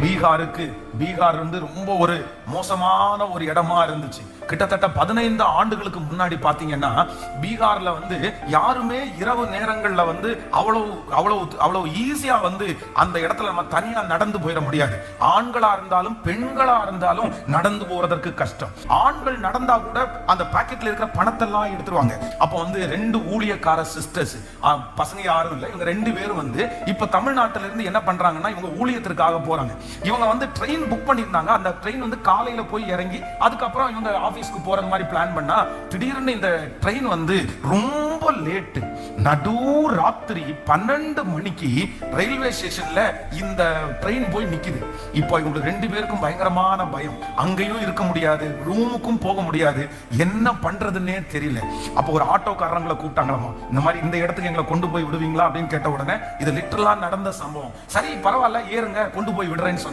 பீகார் வந்து ரொம்ப ஒரு மோசமான ஒரு இடமா இருந்துச்சு. கிட்டத்தட்ட 15 ஆண்டுகளுக்கு முன்னாடி பாத்தீங்கன்னா பீகார்ல வந்து யாருமே இரவு நேரங்கள்ல வந்து அவ்வளவு ஈஸியா வந்து அந்த இடத்துல நம்ம தனியா நடந்து போயிட முடியாது. ஆண்களா இருந்தாலும் பெண்களா இருந்தாலும் நடந்து போறதற்கு கஷ்டம். ஆண்கள் நடந்தா கூட அந்த பாக்கெட்ல இருக்கிற பணத்தெல்லாம் எடுத்துருவாங்க. அப்ப வந்து 2 ஊழியக்கார சிஸ்டர்ஸ், பசங்க யாரும் இல்லை, இவங்க 2 பேரும் வந்து இப்ப தமிழ்நாட்டில இருந்து என்ன பண்றாங்கன்னா இவங்க ஊழியத்திற்காக போறாங்க. இவங்க வந்து ட்ரெயின் புக் பண்ணியிருந்தாங்க. அந்த ட்ரெயின் வந்து காலையில போய் இறங்கி அதுக்கப்புறம் இவங்க ஆபீஸ்க்கு போறது மாதிரி பிளான் பண்ணா திடீர்னு இந்த ட்ரெயின் வந்து ரொம்ப லேட்டு, நடு ராத்திரி 12 மணிக்கு ரயில்வே ஸ்டேஷன்ல இந்த ட்ரெயின் போய் நிக்குது. இப்போ இவங்க 2 பேருக்கும் பயங்கரமான பயம். அங்கேயும் இருக்க முடியாது, ரூமுக்கும் போக முடியாது, என்ன பண்றதுன்னே தெரியல. அப்போ ஒரு ஆட்டோக்காரங்களை கூப்பிட்டாங்களாமா, இந்த மாதிரி இந்த இடத்துக்கு எங்களை கொண்டு போய் விடுவீங்களா அப்படின்னு கேட்ட உடனே இது லிட்டரலா நடந்த சம்பவம். சரி பரவாயில்ல ஏறுங்க கொண்டு போய் விடுறேன்னு